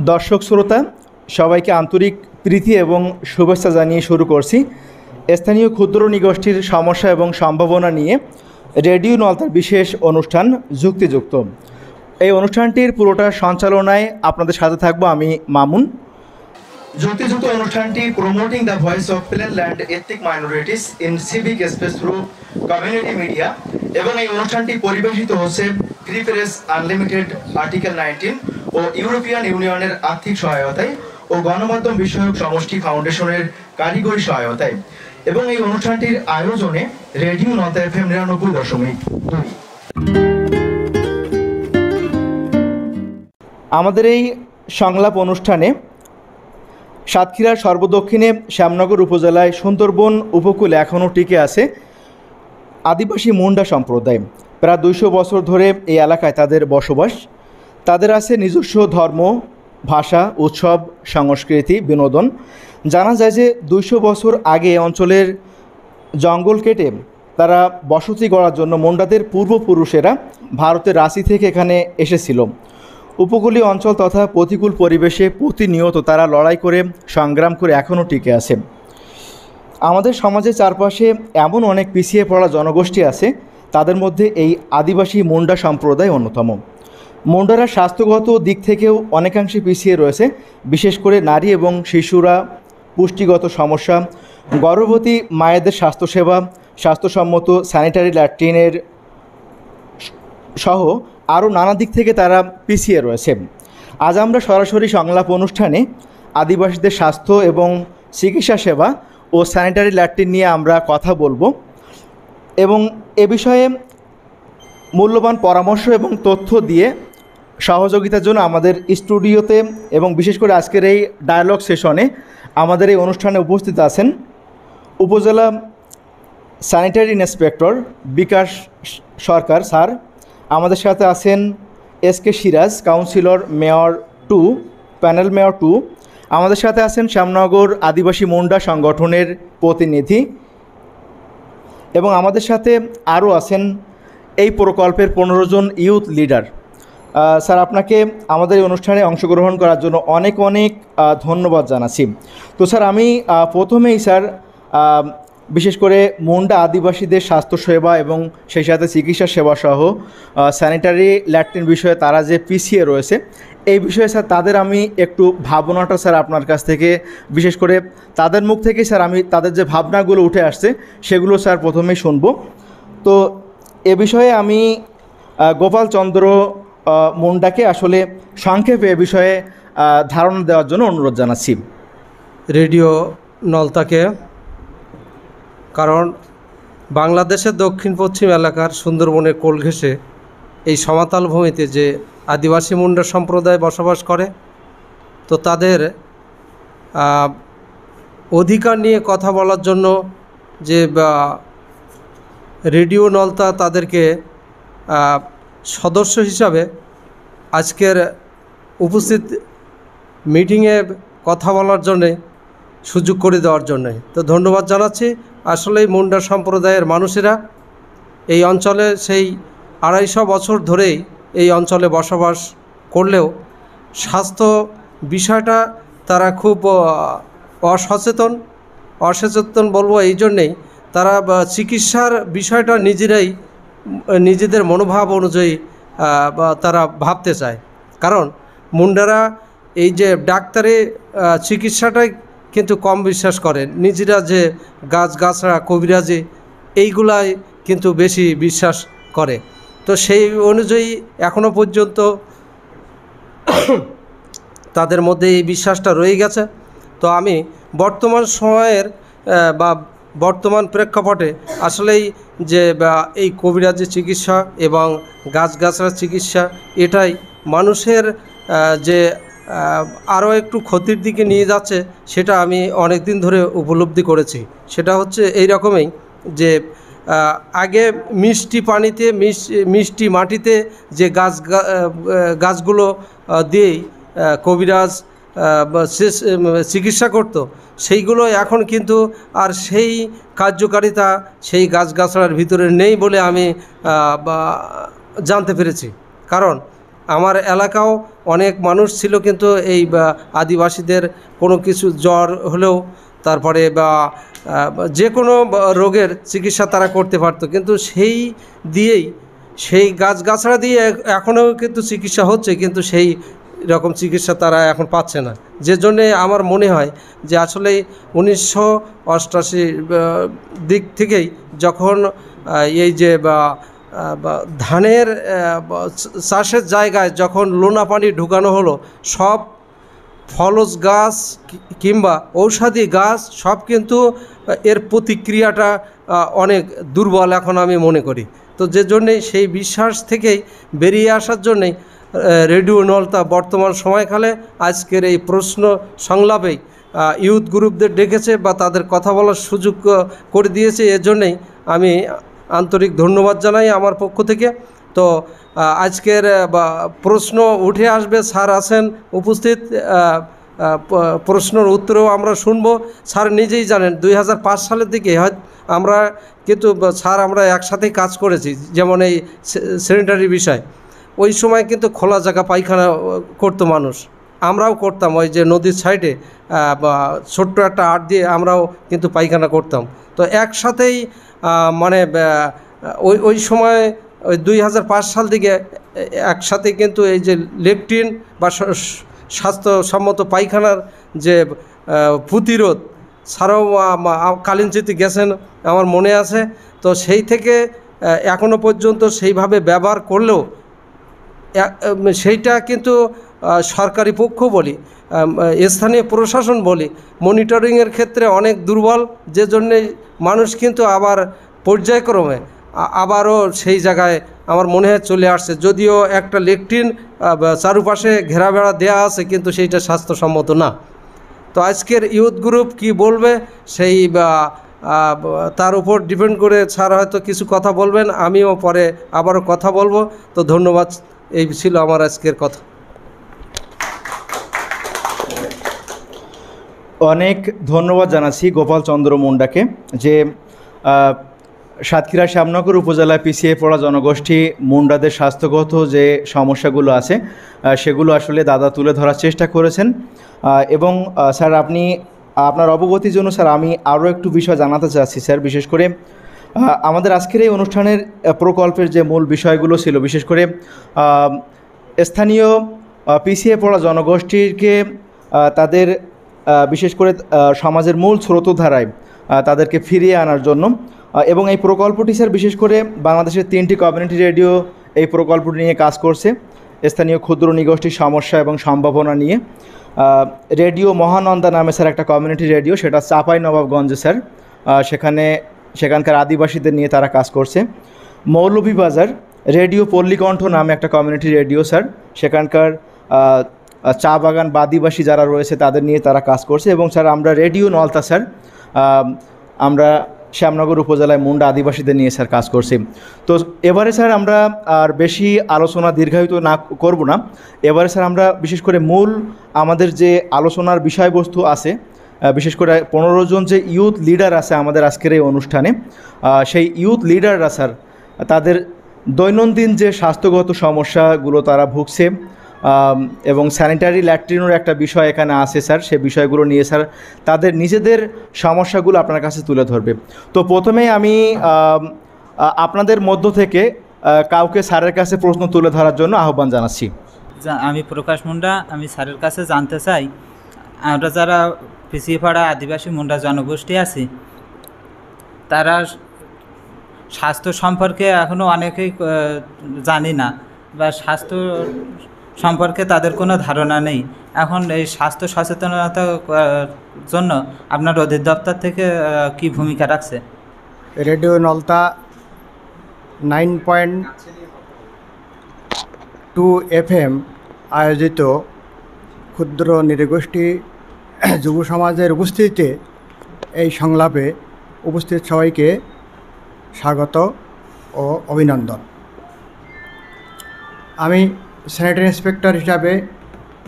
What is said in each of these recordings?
দর্শক শ্রোতা সবাইকে আন্তরিক প্রীতি এবং শুভেচ্ছা জানিয়ে শুরু করছি স্থানীয় ক্ষুদ্র নিগোষ্ঠীর সমস্যা এবং সম্ভাবনা নিয়ে রেডিও নলতার বিশেষ অনুষ্ঠান যুক্তিযুক্ত। এই অনুষ্ঠানটির পুরোটা সঞ্চালনায় আপনাদের সাথে থাকবো আমি মামুন। যুক্তিযুক্ত অনুষ্ঠানটি promoting the voice of plain land ethnic minorities in civic space through community media, এবং এই অনুষ্ঠানটি পরিবেশিত হচ্ছে ফ্রি প্রেস আনলিমিটেড আর্টিকেল 19 ও ইউরোপিয়ান ইউনিয়নের আর্থিক সহায়তায় ও গণমাধ্যম বিষয়ক সমষ্টি ফাউন্ডেশনের কারিগরি সহায়তায়, এবং এই অনুষ্ঠানটির আয়োজনে রেডিও নলতা FM 99.2। আমাদের এই সংলাপ অনুষ্ঠানে সাতক্ষীরার সর্বদক্ষিণে শ্যামনগর উপজেলায় সুন্দরবন উপকূলে এখনও টিকে আছে আদিবাসী মুন্ডা সম্প্রদায়। প্রায় 200 বছর ধরে এই এলাকায় তাদের বসবাস। তাদের আছে নিজস্ব ধর্ম, ভাষা, উৎসব, সংস্কৃতি, বিনোদন। জানা যায় যে 200 বছর আগে অঞ্চলের জঙ্গল কেটে তারা বসতি গড়ার জন্য মুন্ডাদের পূর্বপুরুষেরা ভারতের রাঁচি থেকে এখানে এসেছিল। উপকূলীয় অঞ্চল তথা প্রতিকূল পরিবেশে প্রতিনিয়ত তারা লড়াই করে সংগ্রাম করে এখনও টিকে আছে। আমাদের সমাজের চারপাশে এমন অনেক পিছিয়ে পড়া জনগোষ্ঠী আছে, তাদের মধ্যে এই আদিবাসী মুন্ডা সম্প্রদায় অন্যতম। মুন্ডারা স্বাস্থ্যগত দিক থেকেও অনেকাংশে পিছিয়ে রয়েছে, বিশেষ করে নারী এবং শিশুরা, পুষ্টিগত সমস্যা, গর্ভবতী মায়েদের স্বাস্থ্যসেবা, স্বাস্থ্যসম্মত স্যানিটারি ল্যাট্রিনের সহ আরও নানা দিক থেকে তারা পিছিয়ে রয়েছে। আজ আমরা সরাসরি সংলাপ অনুষ্ঠানে আদিবাসীদের স্বাস্থ্য এবং চিকিৎসা সেবা ও স্যানিটারি ল্যাট্রিন নিয়ে আমরা কথা বলবো, এবং এ বিষয়ে মূল্যবান পরামর্শ এবং তথ্য দিয়ে সহযোগিতার জন্য আমাদের স্টুডিওতে এবং বিশেষ করে আজকের এই ডায়ালগ সেশনে আমাদের এই অনুষ্ঠানে উপস্থিত আছেন উপজেলা স্যানিটারি ইন্সপেক্টর বিকাশ সরকার স্যার। আমাদের সাথে আছেন SK Siraj, councillor mayor 2, panel mayor 2। আমাদের সাথে আছেন শ্যামনগর আদিবাসী মুন্ডা সংগঠনের প্রতিনিধি, এবং আমাদের সাথে আরও আছেন এই প্রকল্পের 15 জন ইউথ লিডার। স্যার, আপনাকে আমাদের এই অনুষ্ঠানে অংশগ্রহণ করার জন্য অনেক অনেক ধন্যবাদ জানাচ্ছি। তো স্যার, আমি প্রথমেই স্যার বিশেষ করে মুন্ডা আদিবাসীদের স্বাস্থ্যসেবা এবং সেই সাথে চিকিৎসা সেবা সহ স্যানিটারি ল্যাট্রিন বিষয়ে তারা যে পিছিয়ে রয়েছে, এই বিষয়ে স্যার তাদের আমি একটু ভাবনাটা স্যার আপনার কাছ থেকে, বিশেষ করে তাদের মুখ থেকেই স্যার আমি তাদের যে ভাবনাগুলো উঠে আসছে সেগুলো স্যার প্রথমেই শুনব। তো এ বিষয়ে আমি গোপাল চন্দ্র মুন্ডাকে আসলে সংক্ষেপে এ বিষয়ে ধারণা দেওয়ার জন্য অনুরোধ জানাচ্ছি। রেডিও নলতাকে, কারণ বাংলাদেশের দক্ষিণ পশ্চিম এলাকার সুন্দরবনের কোল ঘেঁষে এই সমতল ভূমিতে যে আদিবাসী মুন্ডা সম্প্রদায় বসবাস করে, তো তাদের অধিকার নিয়ে কথা বলার জন্য যে রেডিও নলতা তাদেরকে সদস্য হিসাবে আজকের উপস্থিত মিটিংয়ে কথা বলার জন্যে সুযোগ করে দেওয়ার জন্যে তো ধন্যবাদ জানাচ্ছি। আসলেই মুন্ডা সম্প্রদায়ের মানুষেরা এই অঞ্চলে সেই 250 বছর ধরেই এই অঞ্চলে বসবাস করলেও স্বাস্থ্য বিষয়টা তারা খুব অসচেতন বলবো এই জন্যেই তারা চিকিৎসার বিষয়টা নিজেদের মনোভাব অনুযায়ী তারা ভাবতে চায়। কারণ মুন্ডারা এই যে ডাক্তারি চিকিৎসাটাই কিন্তু কম বিশ্বাস করে, নিজেরা যে গাছগাছড়া কবিরাজি এইগুলাই কিন্তু বেশি বিশ্বাস করে। তো সেই অনুযায়ী এখনও পর্যন্ত তাদের মধ্যে এই বিশ্বাসটা রয়ে গেছে। তো আমি বর্তমান সময়ের বা বর্তমান প্রেক্ষাপটে আসলেই যে এই কবিরাজি চিকিৎসা এবং গাছগাছড়া চিকিৎসা এটাই মানুষের যে আরও একটু ক্ষতির দিকে নিয়ে যাচ্ছে, সেটা আমি অনেক দিন ধরে উপলব্ধি করেছি। সেটা হচ্ছে এই রকমই যে আগে মিষ্টি পানিতে মিষ্টি মাটিতে যে গাছগুলো দিয়েই কবিরাজ চিকিৎসা করত, সেইগুলো এখন কিন্তু আর সেই কার্যকারিতা সেই গাছগাছড়ার ভিতরে নেই বলে আমি জানতে পেরেছি। কারণ আমার এলাকাও অনেক মানুষ ছিল, কিন্তু এই আদিবাসীদের কোনো কিছু জ্বর হলেও তারপরে বা যে কোনো রোগের চিকিৎসা তারা করতে পারতো, কিন্তু সেই দিয়েই সেই গাছগাছড়া দিয়ে এখনও কিন্তু চিকিৎসা হচ্ছে, কিন্তু সেই রকম চিকিৎসা তারা এখন পাচ্ছে না। যে জন্যে আমার মনে হয় যে আসলে 1988 দিক থেকেই যখন এই যে ধানের চাষের জায়গায় যখন লোনা পানি ঢুকানো হলো, সব ফলজ গাছ কিংবা ঔষধি গাছ সব কিন্তু এর প্রতিক্রিয়াটা অনেক দুর্বল এখন আমি মনে করি। তো যে জন্যেই সেই বিশ্বাস থেকেই বেরিয়ে আসার জন্যেই রেডিও নলতা বর্তমান সময়কালে আজকের এই প্রশ্ন সংলাপেই ইউথ গ্রুপদের ডেকেছে বা তাদের কথা বলার সুযোগ করে দিয়েছে। এর জন্যেই আমি আন্তরিক ধন্যবাদ জানাই আমার পক্ষ থেকে। তো আজকের প্রশ্ন উঠে আসবে, স্যার আছেন উপস্থিত, প্রশ্নের উত্তরেও আমরা শুনব। স্যার নিজেই জানেন 2005 সালের দিকে হয়তো আমরা কিন্তু স্যার আমরা একসাথেই কাজ করেছি, যেমন এই স্যানিটারি বিষয়। ওই সময় কিন্তু খোলা জায়গা পায়খানা করতো মানুষ, আমরাও করতাম। ওই যে নদীর সাইডে বা ছোট্ট একটা আট দিয়ে আমরাও কিন্তু পায়খানা করতাম। তো একসাথেই মানে ওই সময় ওই 2005 সাল থেকে একসাথে কিন্তু এই যে লেট্রিন বা স্বাস্থ্যসম্মত পায়খানার যে প্রতিরোধ, স্যারও কালিঞ্চিতে গেছেন আমার মনে আছে। তো সেই থেকে এখনও পর্যন্ত সেইভাবে ব্যবহার করলেও সেইটা কিন্তু সরকারি পক্ষ বলি, স্থানীয় প্রশাসন বলি, মনিটরিংয়ের ক্ষেত্রে অনেক দুর্বল। যে জন্যে মানুষ কিন্তু আবার পর্যায়ক্রমে আবারও সেই জায়গায় আমার মনে হয় চলে আসছে। যদিও একটা লেট্রিন চারুপাশে ঘেরাবেড়া দেওয়া আছে, কিন্তু সেইটা স্বাস্থ্যসম্মত না। তো আজকের ইউথ গ্রুপ কি বলবে সেই তার উপর ডিপেন্ড করে স্যার হয়তো কিছু কথা বলবেন, আমিও পরে আবারও কথা বলবো। তো ধন্যবাদ, এই ছিল আমার আজকের কথা। অনেক ধন্যবাদ জানাচ্ছি গোপাল চন্দ্র মুন্ডাকে, যে সাতক্ষীরা শ্যামনগর উপজেলায় পিছিয়ে পড়া জনগোষ্ঠী মুন্ডাদের স্বাস্থ্যগত যে সমস্যাগুলো আছে সেগুলো আসলে দাদা তুলে ধরার চেষ্টা করেছেন। এবং স্যার আপনি আপনার অবগতির জন্য স্যার আমি আরও একটু বিষয় জানাতে চাচ্ছি স্যার। বিশেষ করে আমাদের আজকের এই অনুষ্ঠানের প্রকল্পের যে মূল বিষয়গুলো ছিল, বিশেষ করে স্থানীয় পিছিয়ে পড়া জনগোষ্ঠীকে তাদের বিশেষ করে সমাজের মূল স্রোতধারায় তাদেরকে ফিরিয়ে আনার জন্য, এবং এই প্রকল্পটি স্যার বিশেষ করে বাংলাদেশের 3টি কমিউনিটি রেডিও এই প্রকল্পটি নিয়ে কাজ করছে, স্থানীয় ক্ষুদ্র নিগোষ্ঠীর সমস্যা এবং সম্ভাবনা নিয়ে। রেডিও মহানন্দা নামে স্যার একটা কমিউনিটি রেডিও, সেটা চাঁপাইনবাবগঞ্জে স্যার, সেখানকার আদিবাসীদের নিয়ে তারা কাজ করছে। মৌলভীবাজার রেডিও পল্লীকণ্ঠ নামে একটা কমিউনিটি রেডিও স্যার, সেখানকার চা বাগান বা আদিবাসী যারা রয়েছে তাদের নিয়ে তারা কাজ করছে। এবং স্যার আমরা রেডিও নলতা স্যার আমরা শ্যামনগর উপজেলায় মুন্ডা আদিবাসীদের নিয়ে স্যার কাজ করছি। তো এবারে স্যার আমরা আর বেশি আলোচনা দীর্ঘায়িত না করব না, এবারে স্যার আমরা বিশেষ করে মূল আমাদের যে আলোচনার বিষয়বস্তু আছে, বিশেষ করে 15 জন যে ইউথ লিডার আছে আমাদের আজকের এই অনুষ্ঠানে, সেই ইউথ লিডাররা স্যার তাদের দৈনন্দিন যে স্বাস্থ্যগত সমস্যাগুলো তারা ভুগছে এবং স্যানিটারি ল্যাট্রিনের একটা বিষয় এখানে আছে স্যার, সে বিষয়গুলো নিয়ে স্যার তাদের নিজেদের সমস্যাগুলো আপনার কাছে তুলে ধরবে। তো প্রথমেই আমি আপনাদের মধ্য থেকে কাউকে স্যারের কাছে প্রশ্ন তুলে ধরার জন্য আহ্বান জানাচ্ছি। আমি প্রকাশ মুন্ডা, আমি স্যারের কাছে জানতে চাই, আমরা যারা পিছিয়ে পড়া আদিবাসী মুন্ডা জনগোষ্ঠী আছি, তারা স্বাস্থ্য সম্পর্কে এখনও অনেকেই জানি না বা স্বাস্থ্য সম্পর্কে তাদের কোনো ধারণা নেই। এখন এই স্বাস্থ্য সচেতনতার জন্য আপনার অধিদপ্তর থেকে কি ভূমিকা রাখছে? রেডিও নলতা 9.2 FM আয়োজিত ক্ষুদ্র নৃগোষ্ঠী যুব সমাজের উপস্থিতিতে এই সংলাপে উপস্থিত সবাইকে স্বাগত ও অভিনন্দন। আমি স্যানিটারি ইন্সপেক্টর হিসাবে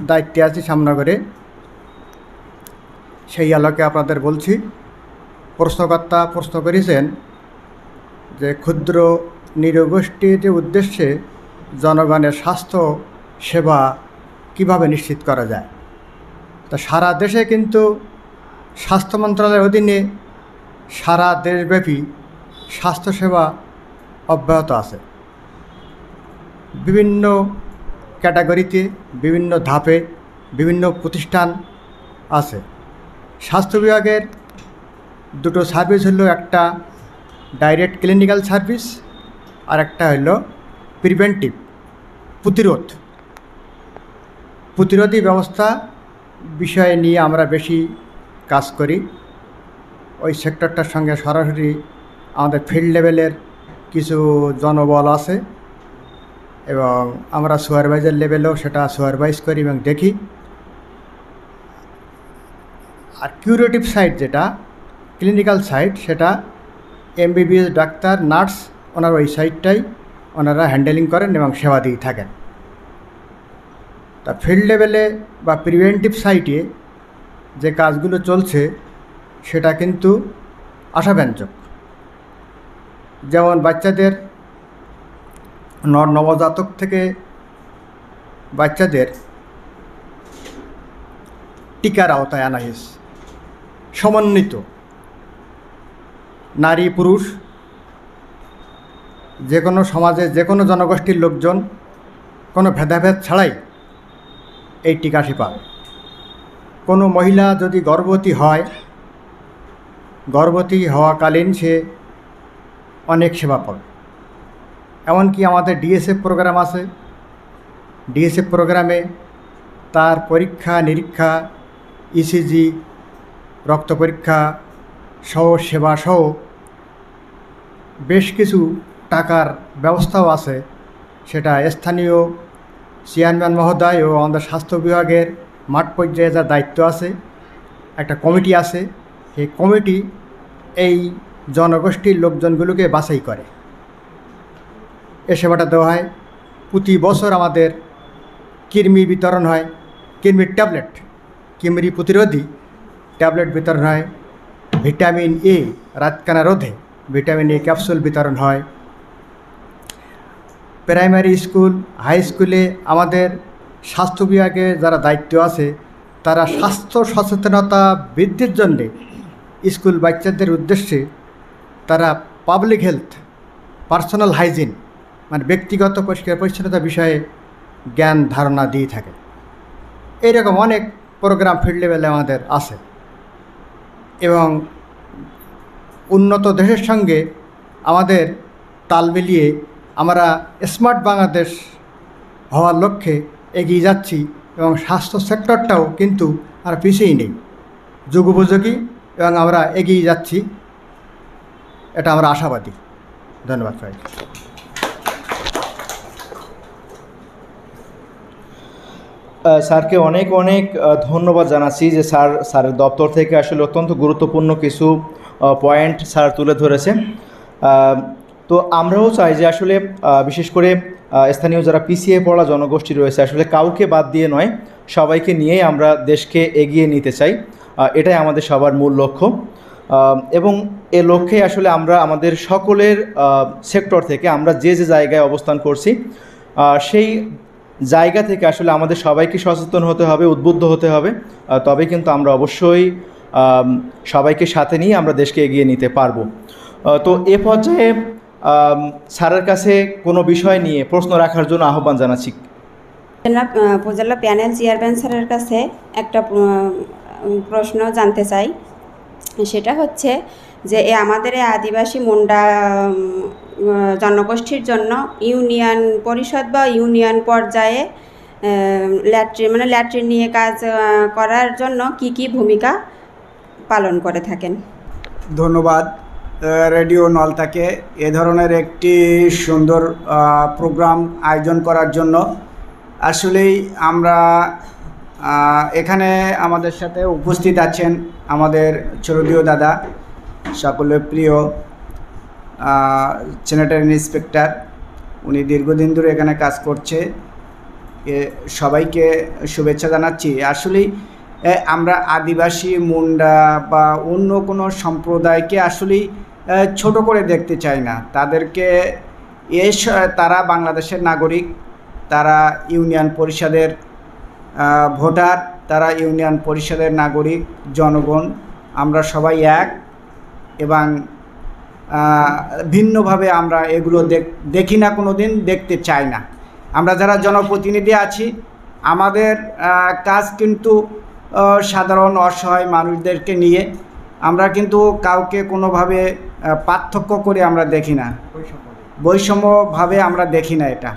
দায়িত্বে আছি শ্যামনগরে। সেই আলোকে আপনাদের বলছি, প্রশ্নকর্তা প্রশ্ন করেছেন যে ক্ষুদ্র নৃগোষ্ঠীর উদ্দেশ্যে জনগণের স্বাস্থ্য সেবা কিভাবে নিশ্চিত করা যায়। তো সারা দেশে কিন্তু স্বাস্থ্য মন্ত্রণালয়ের অধীনে সারা দেশব্যাপী স্বাস্থ্যসেবা অব্যাহত আছে। বিভিন্ন ক্যাটাগরিতে, বিভিন্ন ধাপে, বিভিন্ন প্রতিষ্ঠান আছে। স্বাস্থ্য বিভাগের দুটো সার্ভিস হলো, একটা ডাইরেক্ট ক্লিনিক্যাল সার্ভিস আর একটা হলো প্রিভেন্টিভ, প্রতিরোধী ব্যবস্থা বিষয়ে নিয়ে আমরা বেশি কাজ করি। ওই সেক্টরটার সঙ্গে সরাসরি আমাদের ফিল্ড লেভেলের কিছু জনবল আছে এবং আমরা সুপারভাইজার লেভেলেও সেটা সুপারভাইজ করি এবং দেখি। আর কিউরেটিভ সাইড যেটা ক্লিনিক্যাল সাইড, সেটা এমবিবিএস ডাক্তার, নার্স, ওনার ওই সাইডটাই ওনারা হ্যান্ডেলিং করেন এবং সেবা দিয়ে থাকেন। তা ফিল্ড লেভেলে বা প্রিভেন্টিভ সাইটে যে কাজগুলো চলছে সেটা কিন্তু আশাব্যঞ্জক। যেমন বাচ্চাদের নবজাতক থেকে বাচ্চাদের টিকার আওতায় আনা হয়েছে, সমন্বিত নারী পুরুষ যে কোনো সমাজে যে কোনো জনগোষ্ঠীর লোকজন কোনো ভেদাভেদ ছাড়াই এই টিকাটি পাবে। কোনো মহিলা যদি গর্ভবতী হওয়াকালীন সে অনেক সেবা পাবে। এমনকি আমাদের ডিএসএফ প্রোগ্রাম আছে, ডিএসএফ প্রোগ্রামে তার পরীক্ষা নিরীক্ষা, ইসিজি, রক্ত পরীক্ষা সহ সেবা সহ বেশ কিছু টাকার ব্যবস্থাও আছে। সেটা স্থানীয় চেয়ারম্যান মহোদয় ও আমাদের স্বাস্থ্য বিভাগের মাঠ পর্যায়ে যার দায়িত্ব আছে, একটা কমিটি আছে, সেই কমিটি এই জনগোষ্ঠীর লোকজনগুলোকে বাছাই করে এ সেবাটা দেওয়া হয়। প্রতি বছর আমাদের কৃমি বিতরণ হয়, কৃমির ট্যাবলেট, কৃমি প্রতিরোধী ট্যাবলেট বিতরণ হয়। ভিটামিন এ রাতকানা রোধে ভিটামিন এ ক্যাপসুল বিতরণ হয়। প্রাইমারি স্কুল, হাই স্কুলে আমাদের স্বাস্থ্য বিভাগে যারা দায়িত্ব আছে তারা স্বাস্থ্য সচেতনতা বৃদ্ধির জন্যে স্কুল বাচ্চাদের উদ্দেশ্যে তারা পাবলিক হেলথ, পার্সোনাল হাইজিন মানে ব্যক্তিগত পরিষ্কার পরিচ্ছন্নতা বিষয়ে জ্ঞান ধারণা দিয়ে থাকে। এইরকম অনেক প্রোগ্রাম ফিল্ড লেভেলে আমাদের আছে এবং উন্নত দেশের সঙ্গে আমাদের তাল মিলিয়ে আমরা স্মার্ট বাংলাদেশ হওয়ার লক্ষ্যে এগিয়ে যাচ্ছি এবং স্বাস্থ্য সেক্টরটাও কিন্তু আর পিছিয়েই নেই, যুগোপযোগী এবং আমরা এগিয়ে যাচ্ছি, এটা আমরা আশাবাদী। ধন্যবাদ সবাই। স্যারকে অনেক অনেক ধন্যবাদ জানাচ্ছি যে স্যারের দপ্তর থেকে আসলে অত্যন্ত গুরুত্বপূর্ণ কিছু পয়েন্ট স্যার তুলে ধরেছে। তো আমরাও চাই যে আসলে বিশেষ করে স্থানীয় যারা পিছিয়ে পড়া জনগোষ্ঠী রয়েছে আসলে কাউকে বাদ দিয়ে নয়, সবাইকে নিয়েই আমরা দেশকে এগিয়ে নিতে চাই। এটাই আমাদের সবার মূল লক্ষ্য এবং এ লক্ষ্যে আসলে আমরা আমাদের সকলের সেক্টর থেকে আমরা যে যে জায়গায় অবস্থান করছি সেই জায়গা থেকে আসলে আমাদের সবাইকে সচেতন হতে হবে, উদ্বুদ্ধ হতে হবে, তবে কিন্তু আমরা অবশ্যই সবাইকে সাথে নিয়ে আমরা দেশকে এগিয়ে নিতে পারবো। তো এ পর্যায়ে স্যারের কাছে কোনো বিষয় নিয়ে প্রশ্ন রাখার জন্য আহ্বান জানাচ্ছি। উপজেলা প্যানেল চেয়ারম্যান স্যারের কাছে একটা প্রশ্ন জানতে চাই। সেটা হচ্ছে যে আমাদের এই আদিবাসী মুন্ডা জনগোষ্ঠীর জন্য ইউনিয়ন পরিষদ বা ইউনিয়ন পর্যায়ে ল্যাট্রিন নিয়ে কাজ করার জন্য কি ভূমিকা পালন করে থাকেন? ধন্যবাদ রেডিও নলতাকে এ ধরনের একটি সুন্দর প্রোগ্রাম আয়োজন করার জন্য। আসলেই আমরা এখানে আমাদের সাথে উপস্থিত আছেন আমাদের চরদীয় দাদা, সকলের প্রিয় স্যানিটারি ইন্সপেক্টর, উনি দীর্ঘদিন ধরে এখানে কাজ করছে। সবাইকে শুভেচ্ছা জানাচ্ছি। আসলেই আমরা আদিবাসী, মুন্ডা বা অন্য কোনো সম্প্রদায়কে আসলেই ছোট করে দেখতে চাই না। তাদেরকে তারা বাংলাদেশের নাগরিক, তারা ইউনিয়ন পরিষদের ভোটার, তারা ইউনিয়ন পরিষদের নাগরিক, জনগণ, আমরা সবাই এক এবং ভিন্নভাবে আমরা এগুলো দেখি না, কোনো দিন দেখতে চাই না। আমরা যারা জনপ্রতিনিধি আছি আমাদের কাজ কিন্তু সাধারণ অসহায় মানুষদেরকে নিয়ে, আমরা কিন্তু কাউকে কোনোভাবে পার্থক্য করে আমরা দেখি না, বৈষম্যভাবে আমরা দেখি না এটা।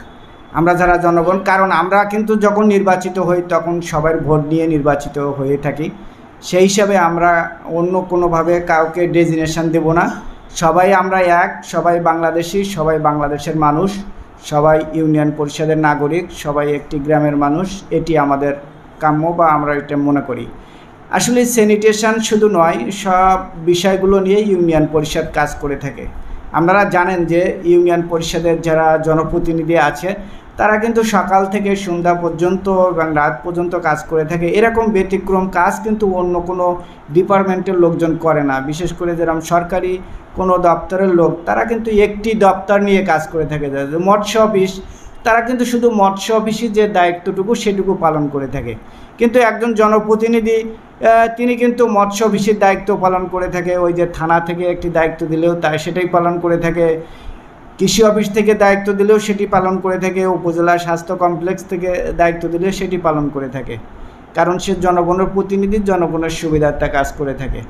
আমরা যারা জনগণ, কারণ আমরা কিন্তু যখন নির্বাচিত হই তখন সবার ভোট নিয়ে নির্বাচিত হয়ে থাকি, সেই হিসাবে আমরা অন্য কোনোভাবে কাউকে ডেজিগনেশন দেব না। সবাই আমরা এক, সবাই বাংলাদেশি, সবাই বাংলাদেশের মানুষ, সবাই ইউনিয়ন পরিষদের নাগরিক, সবাই একটি গ্রামের মানুষ। এটি আমাদের কাম্য বা আমরা এটা মনে করি। আসলে স্যানিটেশন শুধু নয়, সব বিষয়গুলো নিয়ে ইউনিয়ন পরিষদ কাজ করে থাকে। আপনারা জানেন যে ইউনিয়ন পরিষদের যারা জনপ্রতিনিধি আছে তারা কিন্তু সকাল থেকে সন্ধ্যা পর্যন্ত এবং রাত পর্যন্ত কাজ করে থাকে। এরকম ব্যতিক্রম কাজ কিন্তু অন্য কোনো ডিপার্টমেন্টের লোকজন করে না। বিশেষ করে যেরকম সরকারি কোনো দপ্তরের লোক, তারা কিন্তু একটি দপ্তর নিয়ে কাজ করে থাকে। মৎস্য অফিস, তারা কিন্তু শুধু মৎস্য অফিসের যে দায়িত্বটুকু সেটুকু পালন করে থাকে। কিন্তু একজন জনপ্রতিনিধি তিনি কিন্তু মৎস্য অফিসের দায়িত্ব পালন করে থাকে। ওই যে থানা থেকে একটি দায়িত্ব দিলেও তাই সেটাই পালন করে থাকে, কৃষি অফিস থেকে দায়িত্ব দিলেও সেটি পালন করে থাকে, উপজেলা স্বাস্থ্য কমপ্লেক্স থেকে দায়িত্ব দিলেও সেটি পালন করে থাকে। কারণ সে জনগণের প্রতিনিধি, জনগণের সুবিধার্থে কাজ করে থাকে।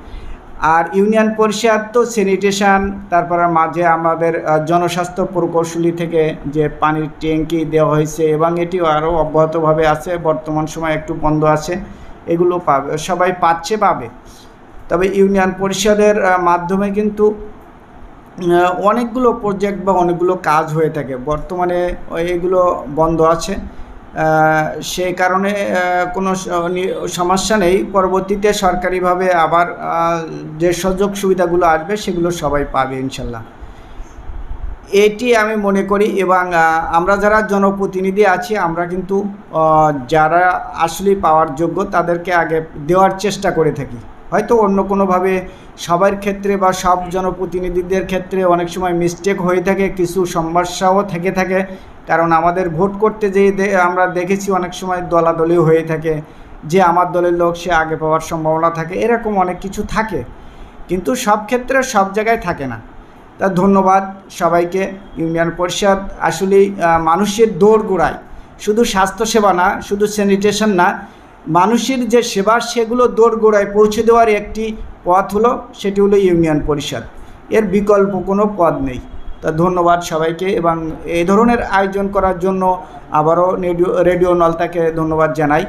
আর ইউনিয়ন পরিষদ তো স্যানিটেশন, তারপরে মাঝে আমাদের জনস্বাস্থ্য প্রকৌশলী থেকে যে পানির ট্যাঙ্কি দেওয়া হয়েছে এবং এটিও আরও অব্যাহতভাবে আছে, বর্তমান সময় একটু বন্ধ আছে, এগুলো পাবে, সবাই পাবে। তবে ইউনিয়ন পরিষদের মাধ্যমে কিন্তু অনেকগুলো প্রজেক্ট বা অনেকগুলো কাজ হয়ে থাকে। বর্তমানে এগুলো বন্ধ আছে, সেই কারণে কোনো সমস্যা নেই। পরবর্তীতে সরকারিভাবে আবার যে সুযোগ সুবিধাগুলো আসবে সেগুলো সবাই পাবে ইনশাল্লাহ, এটি আমি মনে করি। এবং আমরা যারা জনপ্রতিনিধি আছি আমরা কিন্তু যারা আসলে পাওয়ার যোগ্য তাদেরকে আগে দেওয়ার চেষ্টা করে থাকি। হয়তো অন্য কোনোভাবে সবার ক্ষেত্রে বা সব জনপ্রতিনিধিদের ক্ষেত্রে অনেক সময় মিস্টেক হয়ে থাকে, কিছু সমস্যাও থেকে থাকে। কারণ আমাদের ভোট করতে যেয়ে আমরা দেখেছি অনেক সময় দলাদলিও হয়ে থাকে, যে আমার দলের লোক সে আগে পাওয়ার সম্ভাবনা থাকে, এরকম অনেক কিছু থাকে। কিন্তু সব ক্ষেত্রে সব জায়গায় থাকে না। তা ধন্যবাদ সবাইকে। ইউনিয়ন পরিষদ আসলেই মানুষের দোরগোড়ায়, শুধু স্বাস্থ্যসেবা না, শুধু স্যানিটেশন না, মানুষের যে সেবা সেগুলো দোরগোড়ায় পৌঁছে দেওয়ার একটি পথ হলো, সেটি হলো ইউনিয়ন পরিষদ। এর বিকল্প কোনো পথ নেই। তা ধন্যবাদ সবাইকে। এবং এই ধরনের আয়োজন করার জন্য আবারও রেডিও নলতাকে ধন্যবাদ জানাই।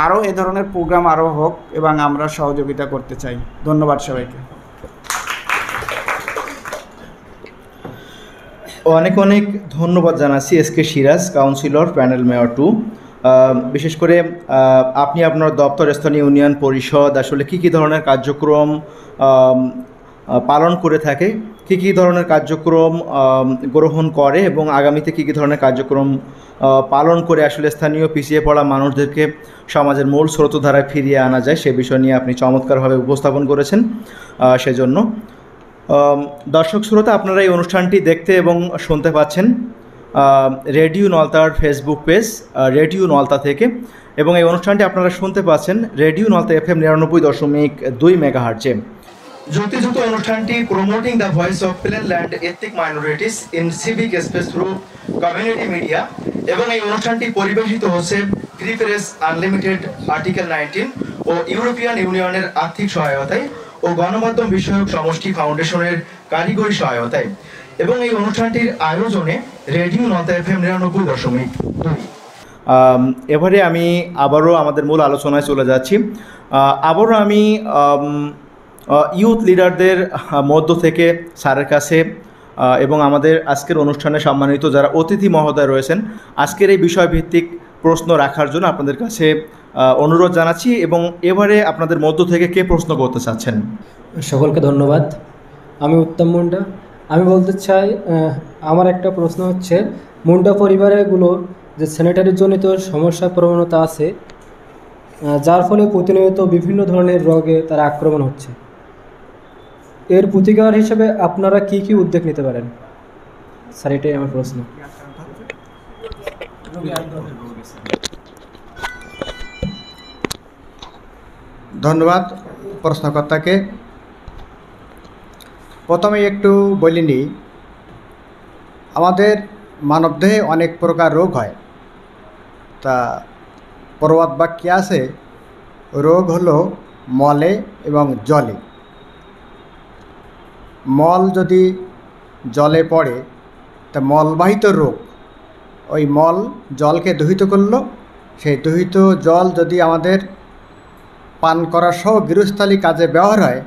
আরও এ ধরনের প্রোগ্রাম আরও হোক এবং আমরা সহযোগিতা করতে চাই। ধন্যবাদ সবাইকে। অনেক অনেক ধন্যবাদ জানাচ্ছি SK Siraj, councillor, panel mayor 2। বিশেষ করে আপনি আপনার দপ্তর স্থানীয় ইউনিয়ন পরিষদ আসলে কী ধরনের কার্যক্রম পালন করে থাকে, কী ধরনের কার্যক্রম গ্রহণ করে এবং আগামীতে কী ধরনের কার্যক্রম পালন করে আসলে স্থানীয় পিছিয়ে পড়া মানুষদেরকে সমাজের মূল স্রোতধারায় ফিরিয়ে আনা যায়, সে বিষয় নিয়ে আপনি চমৎকারভাবে উপস্থাপন করেছেন। সেজন্য দর্শক শ্রোতা, আপনারা এই অনুষ্ঠানটি দেখতে এবং শুনতে পাচ্ছেন রেডিও নলতার ফেসবুক পেজ রেডিও নলতা থেকে, এবং এই অনুষ্ঠানটি আপনারা শুনতে পাচ্ছেন রেডিও নলতা FM 99.2 মেগাহার্টজে। যুক্তিযুক্ত অনুষ্ঠানটি promoting the voice of plain land ethnic minorities in civic space through community media, এবং এই অনুষ্ঠানটি পরিবেশিত হচ্ছে ফ্রি প্রেস আনলিমিটেড আর্টিকেল 19 ও ইউরোপিয়ান ইউনিয়নের আর্থিক সহায়তায় ও গণমাধ্যম বিষয়ক সমষ্টি ফাউন্ডেশনের কারিগরি সহায়তায়, এবং এই অনুষ্ঠানটির আয়োজনে রেডিও নলতা FM 99.2। এবারে আমি আবারও আমাদের মূল আলোচনায় চলে যাচ্ছি। আবারও আমি ইউথ লিডারদের মধ্য থেকে স্যারের কাছে এবং আমাদের আজকের অনুষ্ঠানে সম্মানিত যারা অতিথি মহোদয় রয়েছেন, আজকের এই বিষয়ভিত্তিক প্রশ্ন রাখার জন্য আপনাদের কাছে অনুরোধ জানাচ্ছি। এবং এবারে আপনাদের মধ্য থেকে কে প্রশ্ন করতে চাচ্ছেন? সকলকে ধন্যবাদ। আমি উত্তম মুন্ডা। আমি বলতে চাই, আমার একটা প্রশ্ন হচ্ছে, মুন্ডা পরিবারগুলো যে স্যানিটারির জনিত সমস্যা প্রবণতা আছে, যার ফলে প্রতিনিয়ত বিভিন্ন ধরনের রোগে তারা আক্রমণ হচ্ছে, এর প্রতিকার হিসেবে আপনারা কি উদ্যোগ নিতে পারেন? স্যার, এটাই আমার প্রশ্ন। ধন্যবাদ প্রশ্নকর্তাকে। প্রথমে একটু বলে নিই, আমাদের মানবদেহে অনেক প্রকার রোগ হয়। তা প্রবাদ বাক্যে আছে, রোগ হলো মলে এবং জলে। মল যদি জলে পড়ে তা মলবাহিত রোগ, ওই মল জলকে দূষিত করলো, সেই দূষিত জল যদি আমাদের পান করা সহ গৃহস্থালী কাজে ব্যবহার হয়